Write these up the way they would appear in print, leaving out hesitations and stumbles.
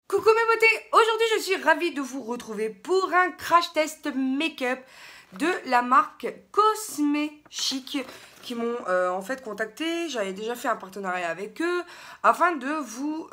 Coucou mes beautés, aujourd'hui je suis ravie de vous retrouver pour un crash test make-up de la marque Cosme Chic qui m'ont en fait contacté. J'avais déjà fait un partenariat avec eux afin de vous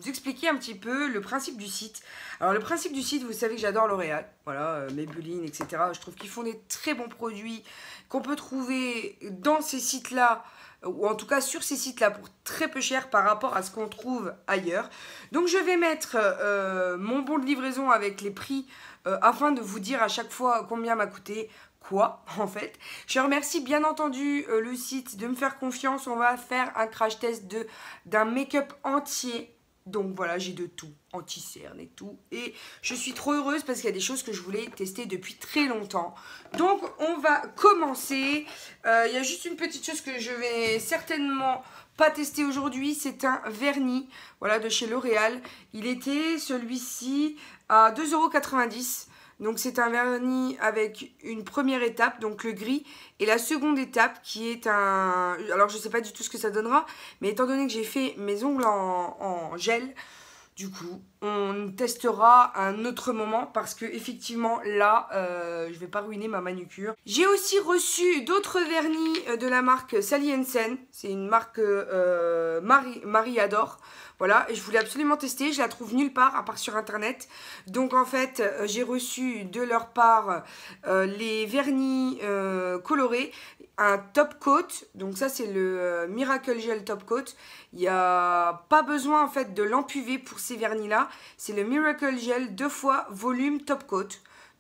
expliquer un petit peu le principe du site. Alors le principe du site, vous savez que j'adore L'Oréal, voilà, Maybelline, etc. Je trouve qu'ils font des très bons produits qu'on peut trouver dans ces sites-là, ou en tout cas sur ces sites-là pour très peu cher par rapport à ce qu'on trouve ailleurs. Donc je vais mettre mon bon de livraison avec les prix afin de vous dire à chaque fois combien m'a coûté quoi en fait. Je remercie bien entendu le site de me faire confiance. On va faire un crash test d'un make-up entier. Donc voilà, j'ai de tout, anti-cerne et tout. Et je suis trop heureuse parce qu'il y a des choses que je voulais tester depuis très longtemps. Donc on va commencer. Il y a juste une petite chose que je vais certainement pas tester aujourd'hui. C'est un vernis, voilà, de chez L'Oréal. Il était celui-ci à 2,90 €. Donc c'est un vernis avec une première étape, donc le gris, et la seconde étape qui est un... Alors je sais pas du tout ce que ça donnera, mais étant donné que j'ai fait mes ongles en gel, du coup on testera à un autre moment parce que effectivement là je vais pas ruiner ma manucure. J'ai aussi reçu d'autres vernis de la marque Sally Hansen, c'est une marque Marie adore. Voilà, et je voulais absolument tester, je la trouve nulle part à part sur internet. Donc en fait, j'ai reçu de leur part les vernis colorés, un top coat. Donc ça c'est le Miracle Gel Top Coat. Il n'y a pas besoin en fait de lampe UV pour ces vernis là. C'est le Miracle Gel 2 fois volume Top Coat.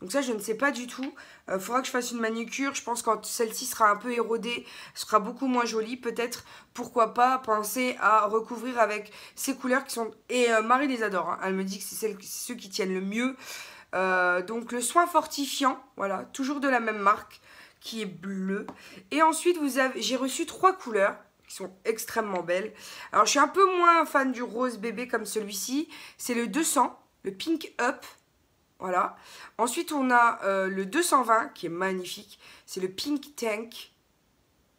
Donc ça je ne sais pas du tout. Faudra que je fasse une manucure. Je pense que quand celle-ci sera un peu érodée, ce sera beaucoup moins joli. Peut-être, pourquoi pas, penser à recouvrir avec ces couleurs qui sont... Et Marie les adore, hein. Elle me dit que c'est ceux qui tiennent le mieux. Donc le soin fortifiant, voilà, toujours de la même marque, qui est bleu. Et ensuite, j'ai reçu 3 couleurs qui sont extrêmement belles. Alors je suis un peu moins fan du rose bébé comme celui-ci. C'est le 200, le Pink Up. Voilà. Ensuite, on a le 220 qui est magnifique. C'est le Pink Tank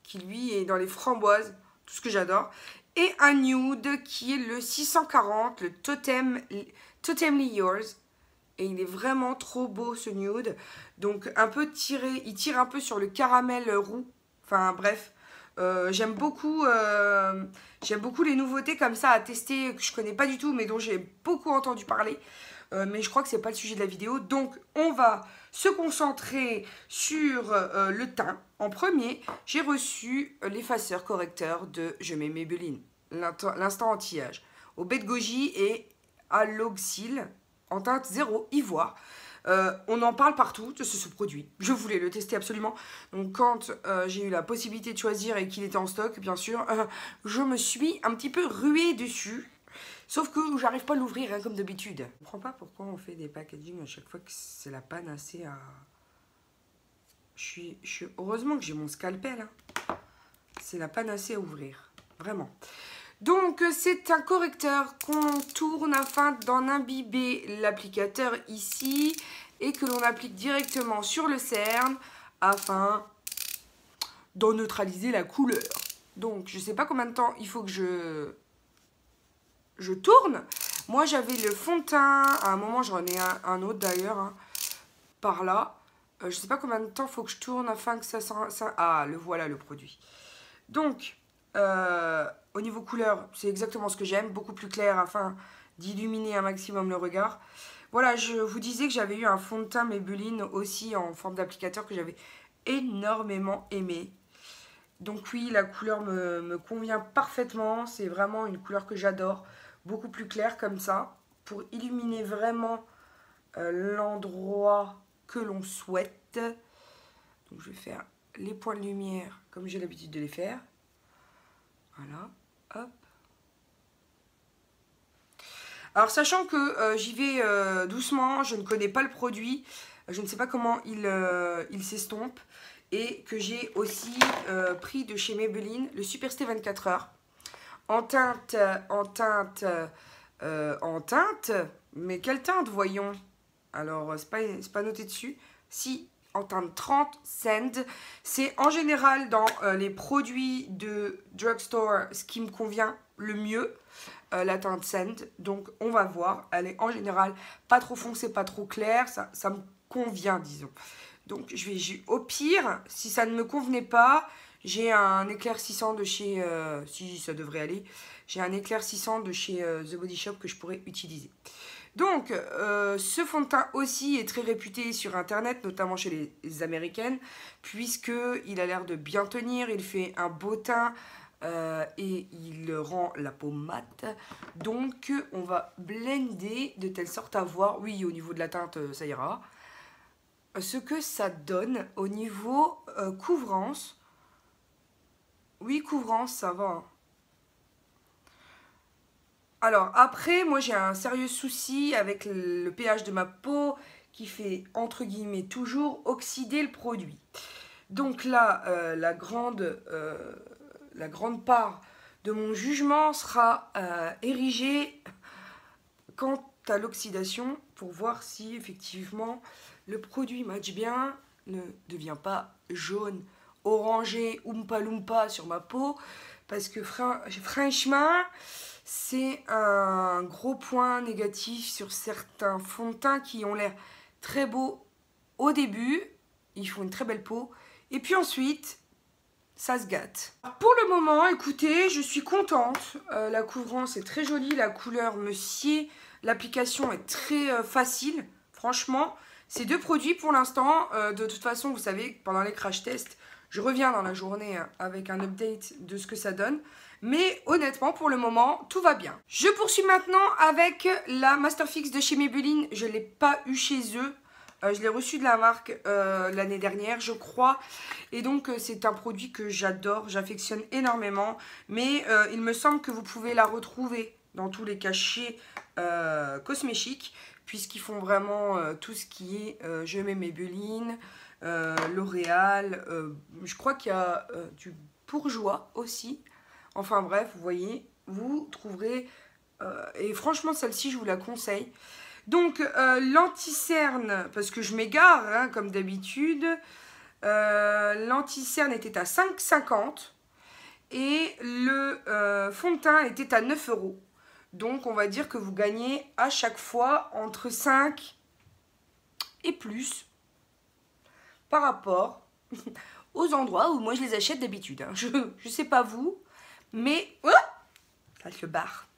qui, lui, est dans les framboises. Tout ce que j'adore. Et un nude qui est le 640, le Totemly Yours. Et il est vraiment trop beau ce nude. Donc, un peu tiré. Il tire un peu sur le caramel roux. Enfin, bref. J'aime beaucoup les nouveautés comme ça à tester que je connais pas du tout mais dont j'ai beaucoup entendu parler. Mais je crois que c'est pas le sujet de la vidéo. Donc on va se concentrer sur le teint. En premier, j'ai reçu l'effaceur correcteur de Je mets Maybelline, l'instant anti-âge, au baie de goji et à l'oxyle en teinte 0 ivoire. On en parle partout de ce produit. Je voulais le tester absolument. Donc quand j'ai eu la possibilité de choisir et qu'il était en stock, bien sûr, je me suis un petit peu ruée dessus. Sauf que j'arrive pas à l'ouvrir, hein, comme d'habitude. Je comprends pas pourquoi on fait des packaging à chaque fois que c'est la panacée à... Heureusement que j'ai mon scalpel. Hein. C'est la panacée à ouvrir. Vraiment. Donc c'est un correcteur qu'on tourne afin d'en imbiber l'applicateur ici et que l'on applique directement sur le cerne afin d'en neutraliser la couleur. Donc je sais pas combien de temps il faut que je tourne. Moi j'avais le fond de teint, à un moment j'en ai un autre d'ailleurs, hein, par là. Je sais pas combien de temps il faut que je tourne afin que ça... Ah, le voilà le produit. Donc... au niveau couleur, c'est exactement ce que j'aime, beaucoup plus clair afin d'illuminer un maximum le regard. Voilà, je vous disais que j'avais eu un fond de teint Maybelline aussi en forme d'applicateur que j'avais énormément aimé. Donc oui, la couleur me convient parfaitement, c'est vraiment une couleur que j'adore, beaucoup plus claire comme ça, pour illuminer vraiment l'endroit que l'on souhaite. Donc je vais faire les points de lumière comme j'ai l'habitude de les faire. Voilà, hop. Alors, sachant que j'y vais doucement, je ne connais pas le produit, je ne sais pas comment il s'estompe, et que j'ai aussi pris de chez Maybelline le Superstay 24 heures en teinte, mais quelle teinte, voyons? Alors, c'est pas noté dessus. Si, en teinte 30 Sand. C'est en général dans les produits de drugstore ce qui me convient le mieux. la teinte Sand. Donc on va voir. Elle est en général pas trop foncée, pas trop claire. Ça me convient, disons. Donc je vais, au pire, si ça ne me convenait pas, j'ai un éclaircissant de chez... si ça devrait aller. J'ai un éclaircissant de chez The Body Shop que je pourrais utiliser. Donc, ce fond de teint aussi est très réputé sur internet, notamment chez les américaines, puisqu'il a l'air de bien tenir, il fait un beau teint et il rend la peau mate. Donc, on va blender de telle sorte à voir, oui, au niveau de la teinte, ça ira, ce que ça donne au niveau couvrance. Oui, couvrance, ça va, hein. Alors après, moi j'ai un sérieux souci avec le pH de ma peau qui fait entre guillemets toujours oxyder le produit. Donc là, la grande part de mon jugement sera érigée quant à l'oxydation pour voir si effectivement le produit match bien, ne devient pas jaune, orangé, oompa loompa sur ma peau. Parce que franchement, c'est un gros point négatif sur certains fonds de teint qui ont l'air très beaux au début. Ils font une très belle peau. Et puis ensuite, ça se gâte. Pour le moment, écoutez, je suis contente. La couvrance est très jolie. La couleur me sied. L'application est très facile. Franchement, ces deux produits pour l'instant, de toute façon, vous savez, pendant les crash tests, je reviens dans la journée avec un update de ce que ça donne. Mais honnêtement, pour le moment, tout va bien. Je poursuis maintenant avec la Masterfix de chez Maybelline. Je ne l'ai pas eu chez eux. Je l'ai reçu de la marque l'année dernière, je crois. Et donc, c'est un produit que j'adore, j'affectionne énormément. Mais il me semble que vous pouvez la retrouver dans tous les cachets Cosméchic, puisqu'ils font vraiment tout ce qui est je mets Maybelline, L'Oréal. Je crois qu'il y a du Bourjois aussi. Enfin bref, vous voyez, vous trouverez... et franchement, celle-ci, je vous la conseille. Donc, l'anti-cerne, parce que je m'égare, hein, comme d'habitude. L'anti-cerne était à 5,50 et le fond de teint était à 9 €. Donc, on va dire que vous gagnez à chaque fois entre 5 et plus par rapport aux endroits où moi je les achète d'habitude. Hein. Je sais pas vous, mais... Oh, ça se barre.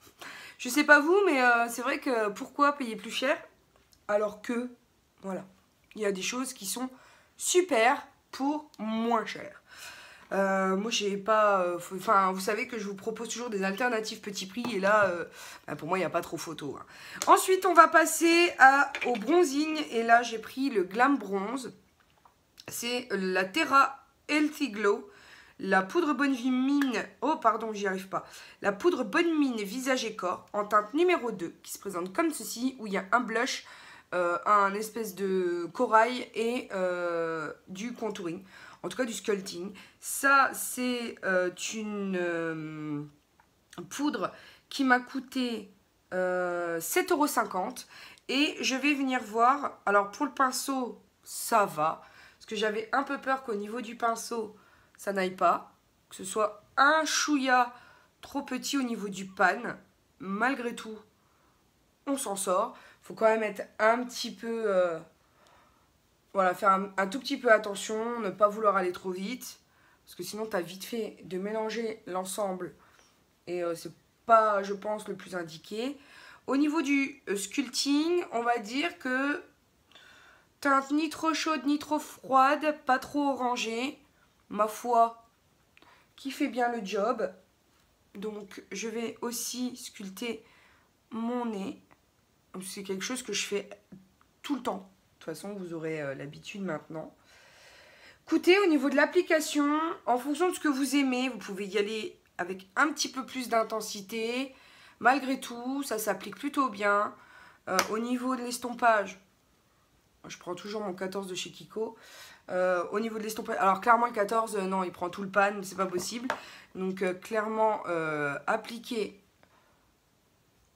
Je sais pas vous, mais c'est vrai que pourquoi payer plus cher alors que, voilà, il y a des choses qui sont super pour moins cher. Moi, j'ai pas... Enfin, vous savez que je vous propose toujours des alternatives petit prix et là, pour moi, il n'y a pas trop photo. Hein. Ensuite, on va passer au bronzing et là, j'ai pris le Glam Bronze. C'est la Terra Healthy Glow. La poudre Bonne Mine, oh pardon, j'y arrive pas. La poudre Bonne Mine visage et corps en teinte numéro 2 qui se présente comme ceci, où il y a un blush, un espèce de corail et du contouring, en tout cas du sculpting. Ça, c'est une poudre qui m'a coûté 7,50 € et je vais venir voir. Alors pour le pinceau, ça va, parce que j'avais un peu peur qu'au niveau du pinceau, ça n'aille pas, que ce soit un chouïa trop petit au niveau du pan. Malgré tout, on s'en sort. Il faut quand même être un petit peu... voilà, faire un tout petit peu attention, ne pas vouloir aller trop vite. Parce que sinon, tu as vite fait de mélanger l'ensemble. Et c'est pas, je pense, le plus indiqué. Au niveau du sculpting, on va dire que teinte ni trop chaude ni trop froide, pas trop orangée. Ma foi, qui fait bien le job. Donc, je vais aussi sculpter mon nez. C'est quelque chose que je fais tout le temps. De toute façon, vous aurez l'habitude maintenant. Écoutez, au niveau de l'application, en fonction de ce que vous aimez, vous pouvez y aller avec un petit peu plus d'intensité. Malgré tout, ça s'applique plutôt bien. Au niveau de l'estompage, je prends toujours mon 14 de chez Kiko. Au niveau de l'estompage, alors clairement le 14, non, il prend tout le pan, c'est pas possible. Donc clairement, appliquer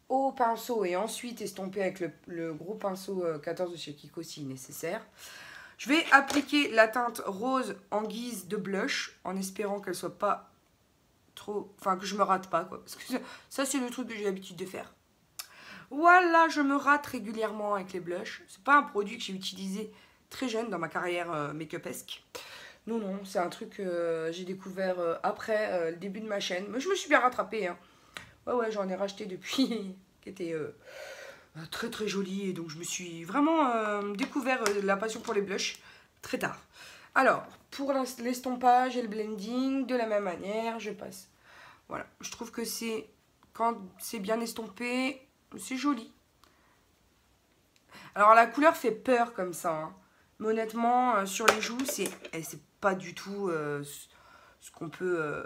au pinceau et ensuite estomper avec le gros pinceau 14 de chez Kiko si nécessaire. Je vais appliquer la teinte rose en guise de blush, en espérant qu'elle soit pas trop... Enfin, que je me rate pas, quoi. Parce que ça, c'est le truc que j'ai l'habitude de faire. Voilà, je me rate régulièrement avec les blushs. C'est pas un produit que j'ai utilisé très jeune dans ma carrière make-upesque. Non, non, c'est un truc que j'ai découvert après le début de ma chaîne. Mais je me suis bien rattrapée, hein. Ouais, ouais, j'en ai racheté depuis, qui était très très joli. Et donc, je me suis vraiment découvert la passion pour les blushs très tard. Alors, pour l'estompage et le blending, de la même manière, je passe. Voilà, je trouve que c'est, quand c'est bien estompé, c'est joli. Alors, la couleur fait peur comme ça, hein. Mais honnêtement, sur les joues, c'est pas du tout ce qu'on peut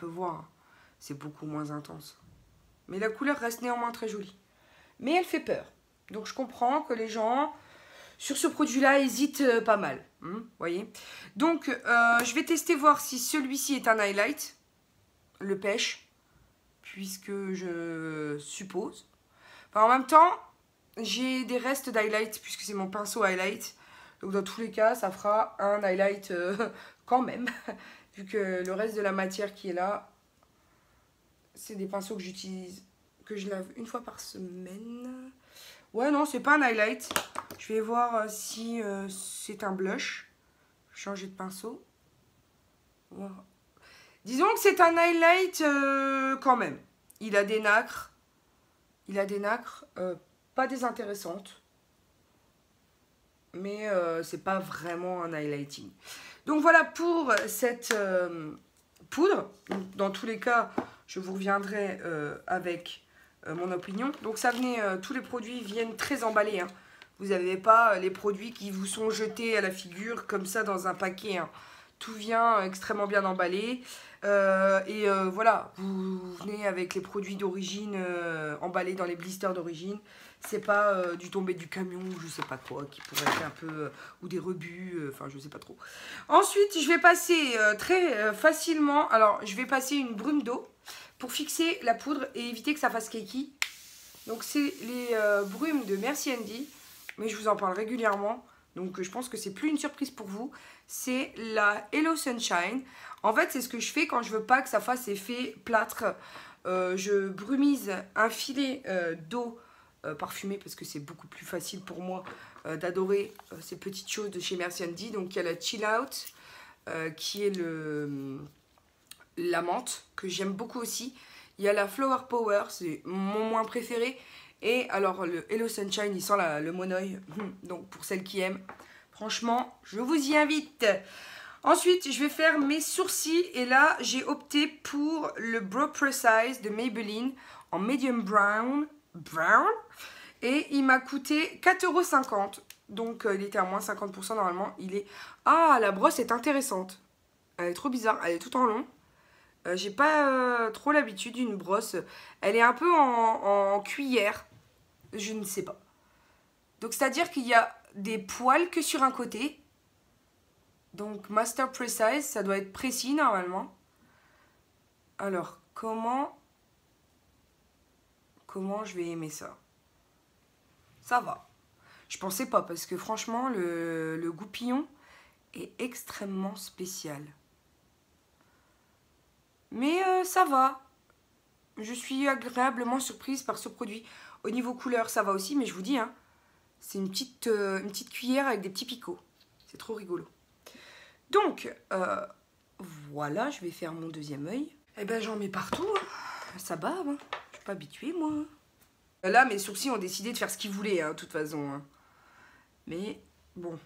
voir. C'est beaucoup moins intense. Mais la couleur reste néanmoins très jolie. Mais elle fait peur. Donc, je comprends que les gens... Sur ce produit-là, hésite pas mal. Voyez. Donc, je vais tester voir si celui-ci est un highlight. Le pêche. Puisque je suppose. Enfin, en même temps, j'ai des restes d'highlight. Puisque c'est mon pinceau highlight. Donc, dans tous les cas, ça fera un highlight quand même. Vu que le reste de la matière qui est là, c'est des pinceaux que j'utilise. Que je lave une fois par semaine. Ouais, non, c'est pas un highlight. Je vais voir si c'est un blush. Changer de pinceau. Wow. Disons que c'est un highlight quand même. Il a des nacres. Pas désintéressantes. Mais c'est pas vraiment un highlighting. Donc voilà pour cette poudre. Dans tous les cas, je vous reviendrai avec... mon opinion. Donc ça venait, tous les produits viennent très emballés, hein. Vous n'avez pas les produits qui vous sont jetés à la figure comme ça dans un paquet, hein. Tout vient extrêmement bien emballé. Voilà, vous venez avec les produits d'origine emballés dans les blisters d'origine. C'est pas du tombé du camion ou je sais pas quoi qui pourrait être un peu... ou des rebuts, enfin je sais pas trop. Ensuite, je vais passer très facilement... Alors, je vais passer une brume d'eau pour fixer la poudre et éviter que ça fasse kiki. Donc c'est les brumes de Merci Andy, mais je vous en parle régulièrement, donc je pense que c'est plus une surprise pour vous. C'est la Hello Sunshine. En fait, c'est ce que je fais quand je veux pas que ça fasse effet plâtre. Je brumise un filet d'eau parfumée parce que c'est beaucoup plus facile pour moi d'adorer ces petites choses de chez Merci Andy. Donc il y a la Chill Out qui est la menthe, que j'aime beaucoup aussi. Il y a la Flower Power, c'est mon moins préféré. Et alors, le Hello Sunshine, il sent le monoeil. Donc, pour celles qui aiment, franchement, je vous y invite. Ensuite, je vais faire mes sourcils. Et là, j'ai opté pour le Brow Precise de Maybelline en medium brown. Et il m'a coûté 4,50 €. Donc, il était à moins 50% normalement. Il est... Ah, la brosse est intéressante. Elle est trop bizarre. Elle est tout en long. J'ai pas trop l'habitude d'une brosse. Elle est un peu en cuillère. Je ne sais pas. Donc, c'est-à-dire qu'il y a des poils que sur un côté. Donc, Master Precise, ça doit être précis normalement. Alors, comment je vais aimer ça? Ça va. Je pensais pas parce que franchement, le goupillon est extrêmement spécial. Mais ça va. Je suis agréablement surprise par ce produit. Au niveau couleur, ça va aussi, mais je vous dis, hein, c'est une petite cuillère avec des petits picots. C'est trop rigolo. Donc, voilà, je vais faire mon deuxième œil. Eh ben, j'en mets partout, hein. Ça bave, hein. Je suis pas habituée, moi. Là, mes sourcils ont décidé de faire ce qu'ils voulaient, hein, de toute façon. Hein. Mais, bon...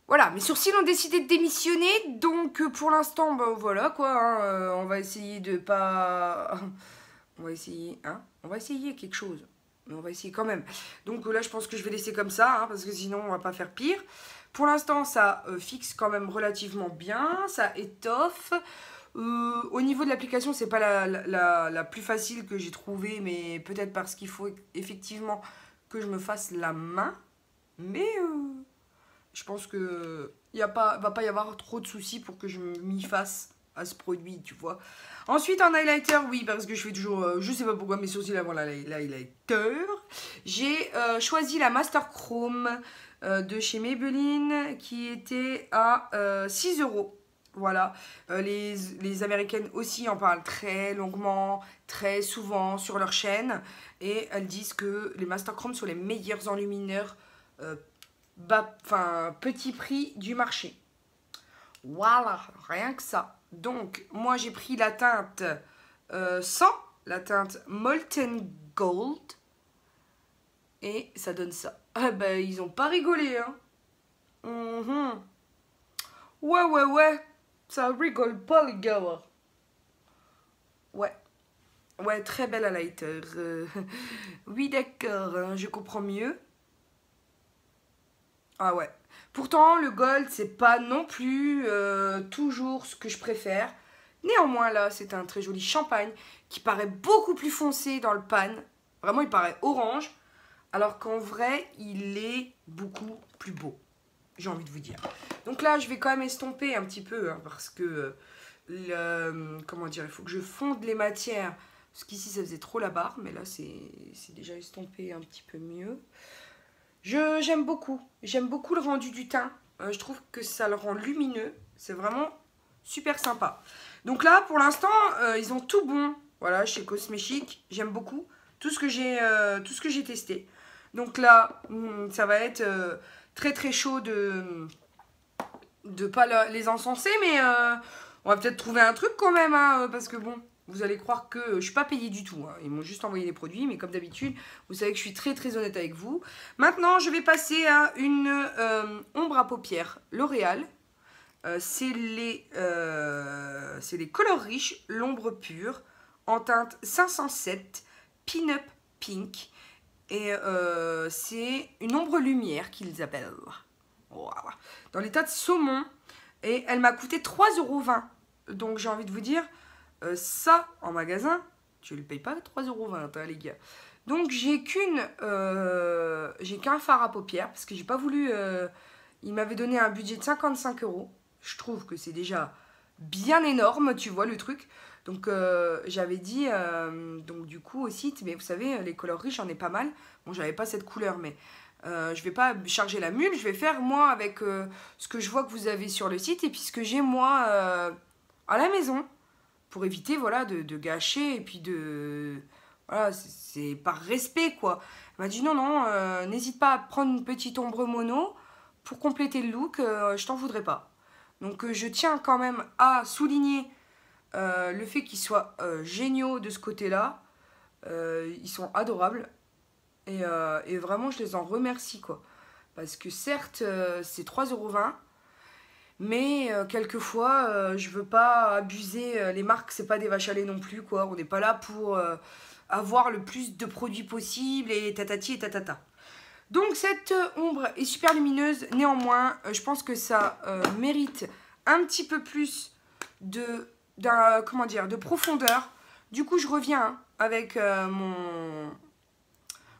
Voilà, mes sourcils ont décidé de démissionner, donc pour l'instant, ben voilà quoi, hein, on va essayer de pas... On va essayer, hein, on va essayer quelque chose, mais on va essayer quand même. Donc là, je pense que je vais laisser comme ça, hein, parce que sinon, on va pas faire pire. Pour l'instant, ça fixe quand même relativement bien, ça étoffe. Au niveau de l'application, c'est pas la plus facile que j'ai trouvée, mais peut-être parce qu'il faut effectivement que je me fasse la main, mais... Je pense que va pas y avoir trop de soucis pour que je m'y fasse à ce produit, tu vois. Ensuite, en highlighter, oui, parce que je fais toujours... je sais pas pourquoi mes sourcils avant l'highlighter. J'ai choisi la Master Chrome de chez Maybelline qui était à 6 €. Voilà, les Américaines aussi en parlent très longuement, très souvent sur leur chaîne. Et elles disent que les Masterchrome sont les meilleurs enlumineurs petit prix du marché. Voilà, rien que ça. Donc, moi j'ai pris la teinte 100, la teinte Molten Gold. Et ça donne ça. Ah bah, ils ont pas rigolé, hein. Ouais. Ça rigole pas, les gars. Ouais. Ouais, très belle highlighter. Oui, d'accord, hein, je comprends mieux. Ah ouais. Pourtant, le gold, c'est pas non plus toujours ce que je préfère. Néanmoins, là, c'est un très joli champagne qui paraît beaucoup plus foncé dans le pan. Vraiment, il paraît orange. Alors qu'en vrai, il est beaucoup plus beau. J'ai envie de vous dire. Donc là, je vais quand même estomper un petit peu. Hein, parce que, comment dire, il faut que je fonde les matières. Parce qu'ici, ça faisait trop la barre. Mais là, c'est déjà estompé un petit peu mieux. J'aime beaucoup. J'aime beaucoup le rendu du teint. Je trouve que ça le rend lumineux. C'est vraiment super sympa. Donc là, pour l'instant, ils ont tout bon. Voilà, chez Cosméchic. J'aime beaucoup tout ce que j'ai testé. Donc là, ça va être très très chaud de pas les encenser. Mais on va peut-être trouver un truc quand même. Hein, parce que bon... Vous allez croire que je ne suis pas payée du tout. Hein. Ils m'ont juste envoyé les produits. Mais comme d'habitude, vous savez que je suis très très honnête avec vous. Maintenant, je vais passer à une ombre à paupières L'Oréal. C'est les Color Riche, l'ombre pure, en teinte 507, Pin-Up Pink. Et c'est une ombre lumière qu'ils appellent. Voilà. Dans l'état de saumon. Et elle m'a coûté 3,20 €. Donc j'ai envie de vous dire... ça, en magasin, tu ne le payes pas 3,20 €, hein, les gars. Donc, j'ai qu'un fard à paupières, parce que j'ai pas voulu... il m'avait donné un budget de 55 €. Je trouve que c'est déjà bien énorme, tu vois, le truc. Donc, j'avais dit... donc, du coup, au site, mais vous savez, les couleurs riches, j'en ai pas mal. Bon, j'avais pas cette couleur, mais... je vais pas charger la mule, je vais faire, moi, avec ce que je vois que vous avez sur le site, et puis ce que j'ai, moi, à la maison. Pour éviter, voilà, de gâcher et puis de... Voilà, c'est par respect, quoi. Elle m'a dit non, n'hésite pas à prendre une petite ombre mono pour compléter le look, je t'en voudrais pas. Donc, je tiens quand même à souligner le fait qu'ils soient géniaux de ce côté-là. Ils sont adorables. Et vraiment, je les en remercie, quoi. Parce que certes, c'est 3,20 €. Mais quelquefois, je veux pas abuser. Les marques, c'est pas des vaches à lait non plus, quoi. On n'est pas là pour avoir le plus de produits possible et tatati et tatata. Donc cette ombre est super lumineuse. Néanmoins, je pense que ça mérite un petit peu plus de profondeur. Du coup, je reviens hein, avec mon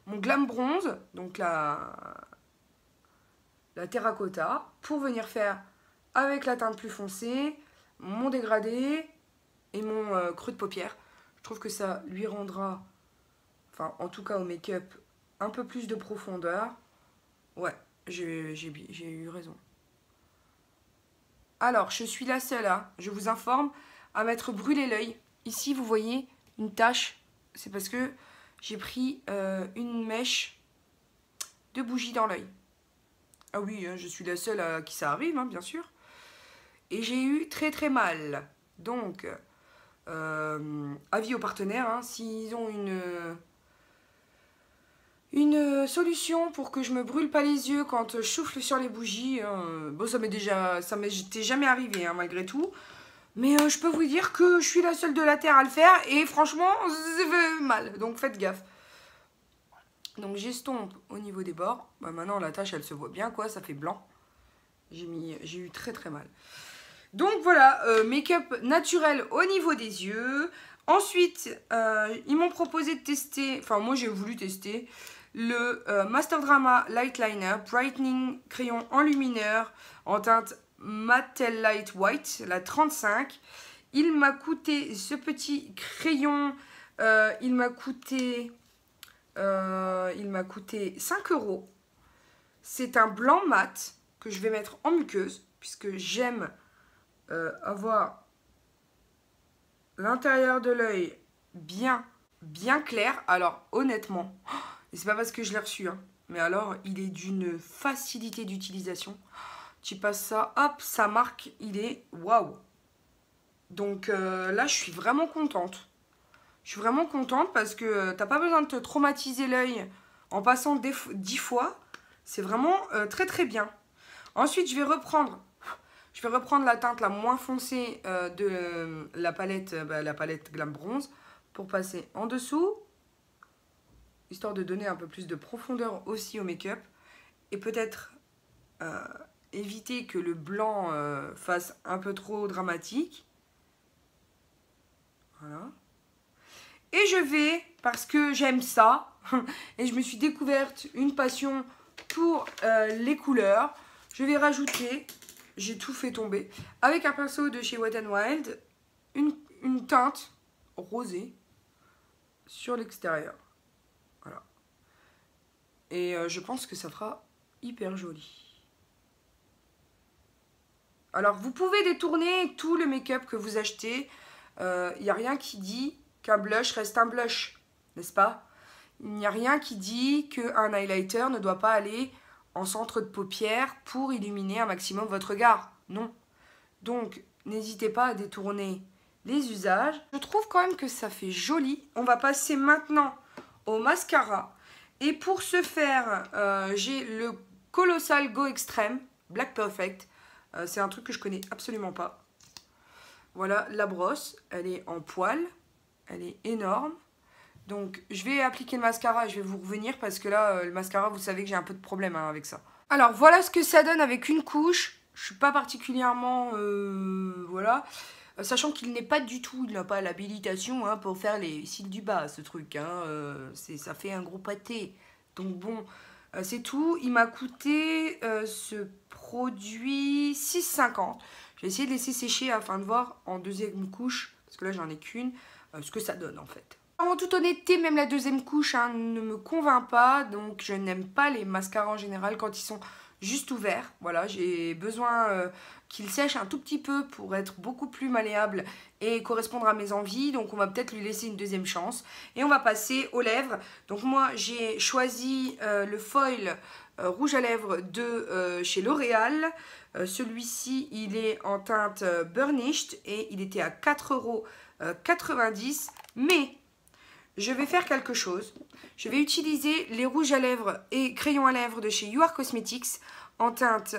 Glam Bronze, donc la terracotta, pour venir faire avec la teinte plus foncée, mon dégradé et mon creux de paupière. Je trouve que ça lui rendra, enfin en tout cas au make-up, un peu plus de profondeur. Ouais, j'ai eu raison. Alors, je suis la seule, hein, je vous informe, à m'être brûlé l'œil. Ici, vous voyez une tache. C'est parce que j'ai pris une mèche de bougie dans l'œil. Ah oui, je suis la seule à qui ça arrive, hein, bien sûr. Et j'ai eu très très mal. Donc, avis aux partenaires, hein, s'ils ont une solution pour que je me brûle pas les yeux quand je souffle sur les bougies. Bon, ça m'était jamais arrivé, hein, malgré tout. Mais je peux vous dire que je suis la seule de la Terre à le faire. Et franchement, ça fait mal. Donc, faites gaffe. Donc, j'estompe au niveau des bords. Bah, maintenant, la tache, elle se voit bien, quoi. Ça fait blanc. J'ai eu très très mal. Donc voilà, make-up naturel au niveau des yeux. Ensuite, ils m'ont proposé de tester, enfin moi j'ai voulu tester, le Master Drama Light Liner Brightening Crayon enlumineur en teinte Mattel Light White, la 35. Il m'a coûté, ce petit crayon, il m'a coûté 5 €. C'est un blanc mat que je vais mettre en muqueuse, puisque j'aime avoir l'intérieur de l'œil bien clair. Alors honnêtement, et c'est pas parce que je l'ai reçu, hein, mais alors il est d'une facilité d'utilisation. Tu passes ça, hop, ça marque, il est waouh. Donc là, je suis vraiment contente. Je suis vraiment contente parce que t'as pas besoin de te traumatiser l'œil en passant 10 fois. C'est vraiment très très bien. Ensuite, je vais reprendre la teinte la moins foncée de la palette Glam Bronze pour passer en dessous, histoire de donner un peu plus de profondeur aussi au make-up. Et peut-être éviter que le blanc fasse un peu trop dramatique. Voilà. Et je vais, parce que j'aime ça, et je me suis découverte une passion pour les couleurs, je vais rajouter, j'ai tout fait tomber, avec un pinceau de chez Wet n Wild, une teinte rosée sur l'extérieur. Voilà. Et je pense que ça fera hyper joli. Alors, vous pouvez détourner tout le make-up que vous achetez. Il n'y a rien qui dit qu'un blush reste un blush, n'est-ce pas? Il n'y a rien qui dit qu'un highlighter ne doit pas aller en centre de paupière pour illuminer un maximum votre regard. Non. Donc, n'hésitez pas à détourner les usages. Je trouve quand même que ça fait joli. On va passer maintenant au mascara. Et pour ce faire, j'ai le Colossal Go Extreme Black Perfect. C'est un truc que je connais absolument pas. Voilà la brosse, elle est en poil, elle est énorme. Donc je vais appliquer le mascara et je vais vous revenir parce que là, le mascara, vous savez que j'ai un peu de problème hein, avec ça. Alors voilà ce que ça donne avec une couche. Je suis pas particulièrement... voilà. Sachant qu'il n'est pas du tout, il n'a pas l'habilitation hein, pour faire les cils du bas, ce truc. Hein, ça fait un gros pâté. Donc bon, c'est tout. Il m'a coûté ce produit 6,50. Je vais essayer de laisser sécher afin de voir en deuxième couche, parce que là j'en ai qu'une, ce que ça donne en fait. En toute honnêteté, même la deuxième couche hein, ne me convainc pas, donc je n'aime pas les mascaras en général quand ils sont juste ouverts. Voilà, j'ai besoin qu'ils sèchent un tout petit peu pour être beaucoup plus malléable et correspondre à mes envies. Donc on va peut-être lui laisser une deuxième chance. Et on va passer aux lèvres. Donc moi j'ai choisi le foil rouge à lèvres de chez L'Oréal. Celui-ci il est en teinte Burnished et il était à 4,90 €. Mais je vais faire quelque chose. Je vais utiliser les rouges à lèvres et crayons à lèvres de chez You Are Cosmetics en teinte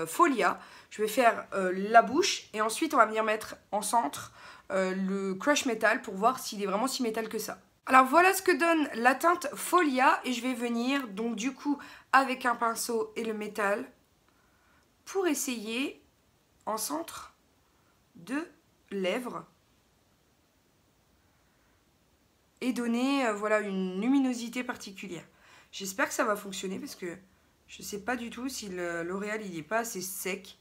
Folia. Je vais faire la bouche et ensuite on va venir mettre en centre le Crush Metal pour voir s'il est vraiment si métal que ça. Alors voilà ce que donne la teinte Folia et je vais venir donc du coup avec un pinceau et le métal pour essayer en centre de lèvres et donner voilà, une luminosité particulière. J'espère que ça va fonctionner parce que je ne sais pas du tout si le L'Oréal il n'est pas assez sec.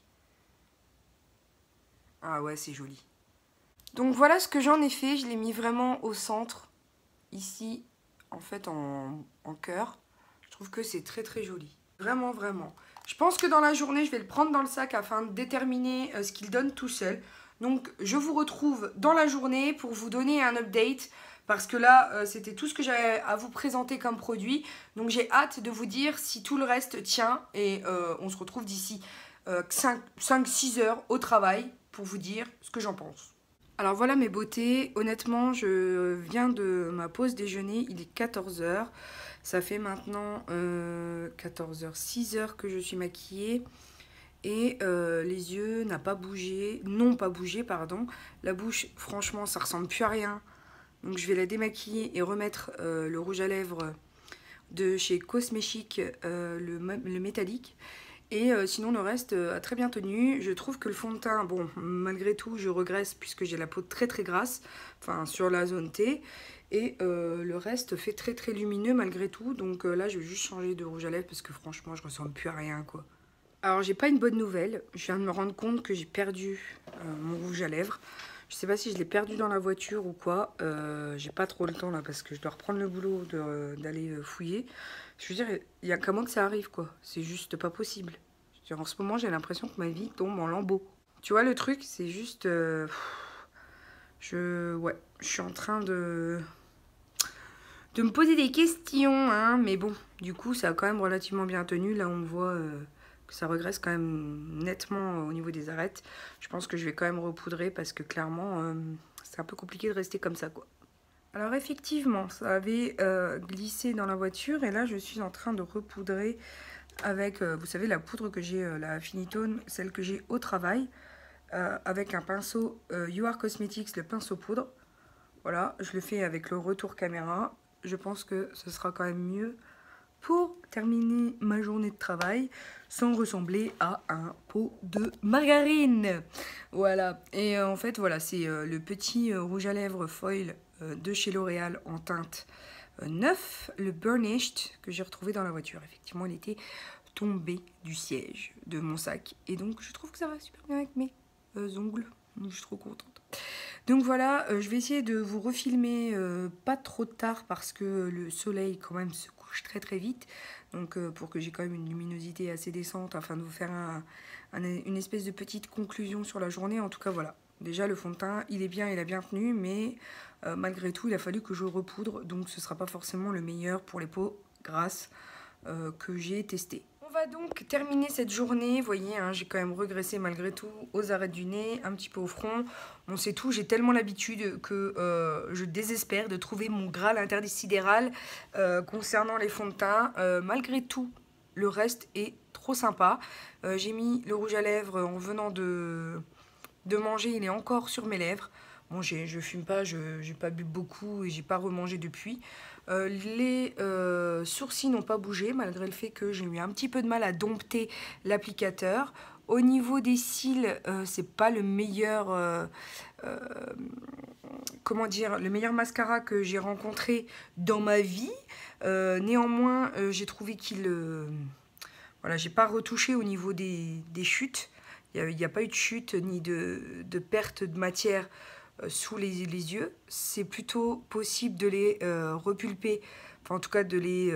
Ah ouais, c'est joli. Donc voilà ce que j'en ai fait. Je l'ai mis vraiment au centre, ici, en fait en cœur. Je trouve que c'est très très joli. Vraiment, vraiment. Je pense que dans la journée, je vais le prendre dans le sac afin de déterminer ce qu'il donne tout seul. Donc je vous retrouve dans la journée pour vous donner un update. Parce que là, c'était tout ce que j'avais à vous présenter comme produit. Donc j'ai hâte de vous dire si tout le reste tient. Et on se retrouve d'ici 5-6 heures au travail pour vous dire ce que j'en pense. Alors voilà mes beautés. Honnêtement, je viens de ma pause déjeuner. Il est 14 h. Ça fait maintenant 14 h, 6 heures que je suis maquillée. Et les yeux n'ont pas bougé. La bouche, franchement, ça ressemble plus à rien. Donc je vais la démaquiller et remettre le rouge à lèvres de chez Cosmetics, le métallique. Et sinon le reste a très bien tenu. Je trouve que le fond de teint, bon malgré tout je regresse puisque j'ai la peau très très grasse, enfin sur la zone T. Et le reste fait très très lumineux malgré tout. Donc là je vais juste changer de rouge à lèvres parce que franchement je ressemble plus à rien quoi. Alors j'ai pas une bonne nouvelle, je viens de me rendre compte que j'ai perdu mon rouge à lèvres. Je sais pas si je l'ai perdu dans la voiture ou quoi. J'ai pas trop le temps là parce que je dois reprendre le boulot d'aller fouiller. Je veux dire, il y a qu'à moi que ça arrive quoi. C'est juste pas possible. Je veux dire, en ce moment, j'ai l'impression que ma vie tombe en lambeaux. Tu vois le truc, c'est juste... ouais, je suis en train de me poser des questions, hein, mais bon, du coup, ça a quand même relativement bien tenu. Là, on voit que ça regresse quand même nettement au niveau des arêtes. Je pense que je vais quand même repoudrer parce que clairement, c'est un peu compliqué de rester comme ça, quoi. Alors effectivement, ça avait glissé dans la voiture et là, je suis en train de repoudrer avec, vous savez, la poudre que j'ai, la Finitone, celle que j'ai au travail, avec un pinceau You Are Cosmetics, le pinceau poudre. Voilà, je le fais avec le retour caméra. Je pense que ce sera quand même mieux pour terminer ma journée de travail sans ressembler à un pot de margarine. Voilà, et en fait, voilà, c'est le petit rouge à lèvres foil de chez L'Oréal en teinte 9, le Burnished, que j'ai retrouvé dans la voiture. Effectivement, il était tombé du siège de mon sac. Et donc, je trouve que ça va super bien avec mes ongles. Je suis trop contente. Donc voilà, je vais essayer de vous refilmer pas trop tard parce que le soleil quand même se couche très très vite. Donc pour que j'ai quand même une luminosité assez décente afin de vous faire une espèce de petite conclusion sur la journée. En tout cas voilà, déjà le fond de teint il est bien, il a bien tenu, mais malgré tout il a fallu que je repoudre. Donc ce sera pas forcément le meilleur pour les peaux grasses que j'ai testé. On va donc terminer cette journée, vous voyez, hein, j'ai quand même regressé malgré tout aux arêtes du nez, un petit peu au front. Bon, c'est tout, j'ai tellement l'habitude que je désespère de trouver mon graal interdécidéral concernant les fonds de teint. Malgré tout, le reste est trop sympa. J'ai mis le rouge à lèvres en venant de manger, il est encore sur mes lèvres. Bon, je fume pas, j'ai pas bu beaucoup et j'ai pas remangé depuis. Les sourcils n'ont pas bougé malgré le fait que j'ai eu un petit peu de mal à dompter l'applicateur. Au niveau des cils, c'est pas le meilleur, comment dire, le meilleur mascara que j'ai rencontré dans ma vie. Néanmoins, j'ai trouvé qu'il, voilà, j'ai pas retouché au niveau des chutes. Il n'y a pas eu de chute ni de perte de matière sous les yeux. C'est plutôt possible de les repulper, enfin en tout cas de les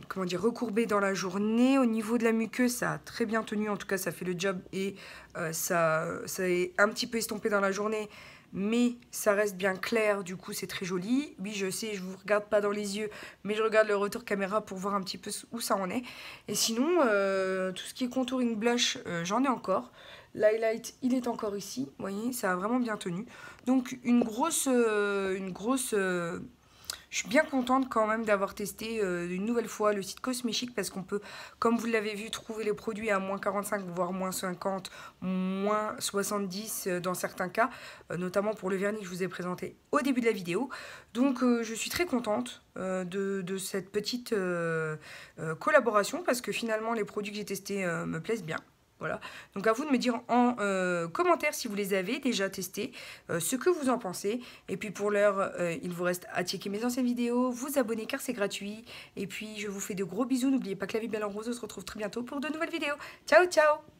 comment dire, recourber dans la journée. Au niveau de la muqueuse, ça a très bien tenu, en tout cas ça fait le job et ça est un petit peu estompé dans la journée, mais ça reste bien clair, du coup c'est très joli. Oui, je sais, je vous regarde pas dans les yeux, mais je regarde le retour caméra pour voir un petit peu où ça en est. Et sinon, tout ce qui est contouring blush, j'en ai encore. L'highlight, il est encore ici, vous voyez, ça a vraiment bien tenu. Donc une grosse je suis bien contente quand même d'avoir testé une nouvelle fois le site Cosméchic parce qu'on peut, comme vous l'avez vu, trouver les produits à moins 45, voire moins 50, moins 70 dans certains cas, notamment pour le vernis que je vous ai présenté au début de la vidéo. Donc je suis très contente de cette petite collaboration parce que finalement les produits que j'ai testés me plaisent bien. Voilà, donc à vous de me dire en commentaire si vous les avez déjà testés, ce que vous en pensez. Et puis pour l'heure, il vous reste à checker mes anciennes vidéos, vous abonner car c'est gratuit. Et puis je vous fais de gros bisous, n'oubliez pas que la vie est belle en rose, on se retrouve très bientôt pour de nouvelles vidéos. Ciao ciao!